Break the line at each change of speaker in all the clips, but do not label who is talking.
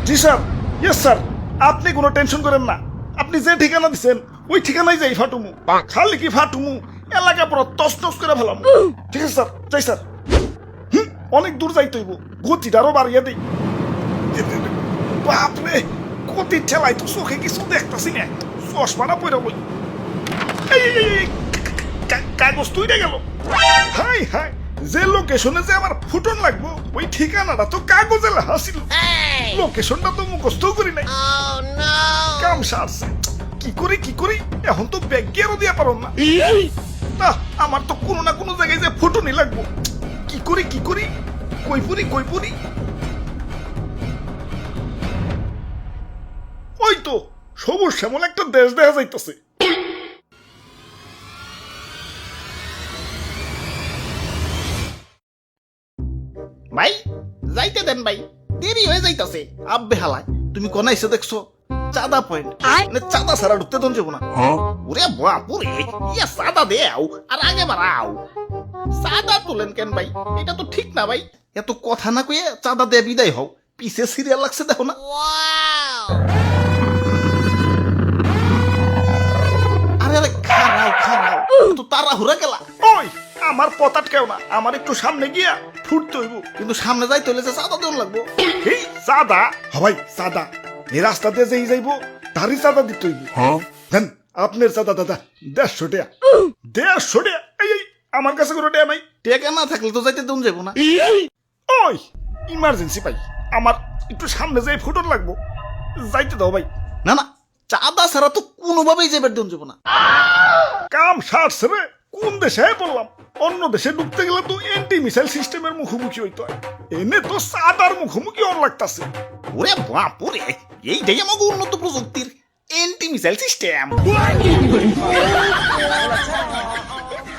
জি sir, yes sir, আপনি কোনো tension করেন না। আপনি যে ঠিকানা দিচ্ছেন ওই ঠিকানায় যাই ফাটুমু। খালি কি ফাটুমু, এলাকা পুরো তছনছ করে ফেলাম। ঠিক আছে স্যার, যাই স্যার। অনেক দূর যাইতে হইব, গতিটা আরো বাড়িয়ে দিই। বাপরে, গতির ঠেলাই তো চোখে কিছু দেখতেছি না, চশমাটা পড়ে বই। কাগজ তুইরে গেল। হাই হাই, যে লোকেশনে যে আমার ফুটন লাগবো ওই ঠিকানাটা তো কাগজে লেখা ছিল। লোকেশনটা তো মুখস্থ করি নাই। কাম সারছে, কি করি এখন তো ব্যাগ গিয়ারও দিয়া পারো না। আমার তো কোনো না কোনো জায়গায় যে ফুটনই লাগবো। কি করি কই পুরি। ওই তো সবুজ শ্যামল একটা দেশ দেখা যাইতেছে।
ভাই যাইতে দেন ভাই, দেরি হয়ে যাইতাছে। আব্বে হালায়, তুমি কোন আইসে দেখছো? চাঁদা পয়েন্ট, মানে চাঁদা ছাড়া ঢুকতে দন যাবো না। ওরে বাপুরে, ইয়া চাঁদা দেও আর আগে বাড়াও। চাঁদা তোলেন কেন ভাই? এটা তো ঠিক না ভাই। এত কথা না কয়ে চাঁদা দিয়ে বিদায় হও, পিছে সিরিয়াল লাগছে দেখো না। আরে আরে খারাও, তো তাড়াহুড়া গেলা।
ওই আমার পতাট কেউ না, আমার একটু সামনে গিয়া ফুটতে হইব।
কিন্তু সামনে যাইতে হলে যে চাঁদা দেওয়া লাগবো।
এই চাঁদা হবাই চাঁদা, এই রাস্তা দিয়ে যেই যাইব তারই চাঁদা দিতে হইব। দেন আপনার চাঁদা দাদা 150 টাকা। 150 টাকা? এই আমার কাছে কোনো টাকা নাই।
টেকা না থাকলে তো যাইতে দেন যাবো না।
ওই ইমার্জেন্সি ভাই, আমার একটু সামনে যাই ফুটন লাগবো, যাইতে দাও ভাই।
না না, চাঁদা ছাড়া তো কোনোভাবেই যাবার দেন যাবো না।
কাম সারছে রে, কোন দেশে বললাম? অন্য দেশে ঢুকতে গেলে তো এন্টি মিসাইল সিস্টেমের মুখোমুখি হইতে হয়, এনে তো চাঁদার মুখোমুখি অন লাগতাছে।
ওরে বাপুরে, এইটাই আমাকে উন্নত প্রযুক্তির এন্টি মিসাইল সিস্টেম।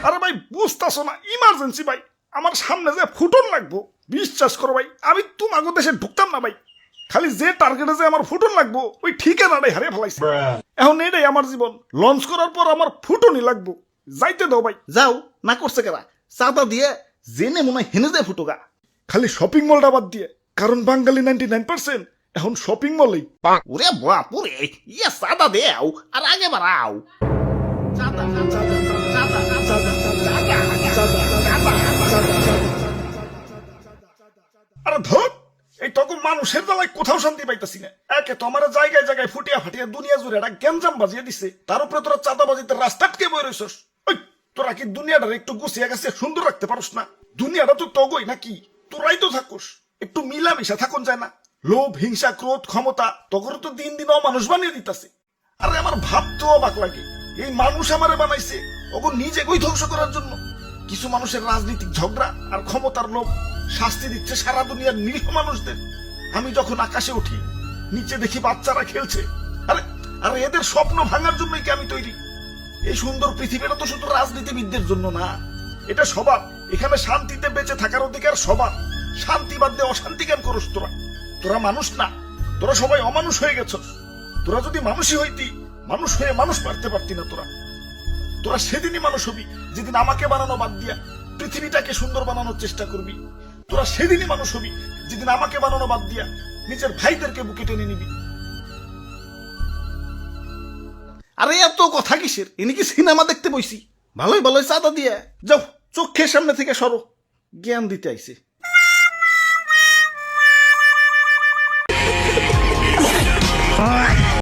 আরে ভাই বুঝতাছো না, ইমার্জেন্সি ভাই, আমার সামনে যে ফুটন লাগবো। বিশ্বাস করো ভাই, আমি তোমাকে দেশে ঢুকতাম না ভাই। খালি যে টার্গেটে যে আমার ফুটন লাগবো ওই ঠিকানাটাই হারিয়ে ফেলাইছে। এখন এটাই আমার জীবন, লঞ্চ করার পর আমার ফুটনই লাগবো, যাইতে দাও ভাই।
যাও না, করছে কেরা? চাঁদা দিয়ে জেনে মনে হয় হেনে যায় ফুটোগা।
খালি শপিং মলটা বাদ দিয়ে, কারণ বাঙালি 99% এখন শপিং মলেই।
ওরে বাপুরে, ইয়া চাঁদা দেও আর আগে বাড়াও। চাঁদা চাঁদা চাঁদা চাঁদা
আরে ধর, এই তখন মানুষের বেলায় কোথাও শান্তি পাইতেছি না। একে তো আমার জায়গায় জায়গায় ফুটিয়া ফাটিয়া দুনিয়া জুড়ে একটা গ্যাঞ্জাম বাজিয়ে দিছে, তার উপরে তোরা চাঁদাবাজিতে রাস্তাটকে বই রইছস। ওই তোরা কি দুনিয়াটা একটু গুছিয়ে গেছে সুন্দর রাখতে পারস না? দুনিয়াটা তো তগই নাকি, তোরাই তো থাকুস, একটু মিলামিশা থাকুন যায় না? লোভ, হিংসা, ক্রোধ, ক্ষমতা তখন তো দিন দিন অমানুষ বানিয়ে দিতেছে। আরে আমার ভাবতেও অবাক লাগে, এই মানুষ আমারে বানাইছে ওগো নিজে কই ধ্বংস করার জন্য। কিছু মানুষের রাজনৈতিক ঝগড়া আর ক্ষমতার লোভ শাস্তি দিচ্ছে সারা দুনিয়ার নিরীহ মানুষদের। আমি যখন আকাশে উঠি, নিচে দেখি বাচ্চারা খেলছে। আরে আরে এদের স্বপ্ন ভাঙার জন্যই কি আমি তৈরি? এই সুন্দর পৃথিবীটা তো শুধু রাজনীতিবিদদের জন্য না, এটা সবার। এখানে শান্তিতে বেঁচে থাকার অধিকার সবার। শান্তি বাদ দিয়ে অশান্তি কেন করস তোরা? তোরা মানুষ না, তোরা সবাই অমানুষ হয়ে গেছস। তোরা যদি মানুষই হইতি, মানুষ হয়ে মানুষ পারতে পারতি না। তোরা সেদিনই মানুষ হবি যেদিন আমাকে বানানো বাদ দিয়া পৃথিবীটাকে সুন্দর বানানোর চেষ্টা করবি। তোরা সেদিনই মানুষ হবি যেদিন আমাকে বানানো বাদ দিয়া নিজের ভাইদেরকে বুকে টেনে নিবি।
আরে এত কথা কিসের? এনে কি সিনেমা দেখতে বইছি? ভালোই চাঁদা দিয়ে যাও, চোখের সামনে থেকে সরো। জ্ঞান দিতে আইছে।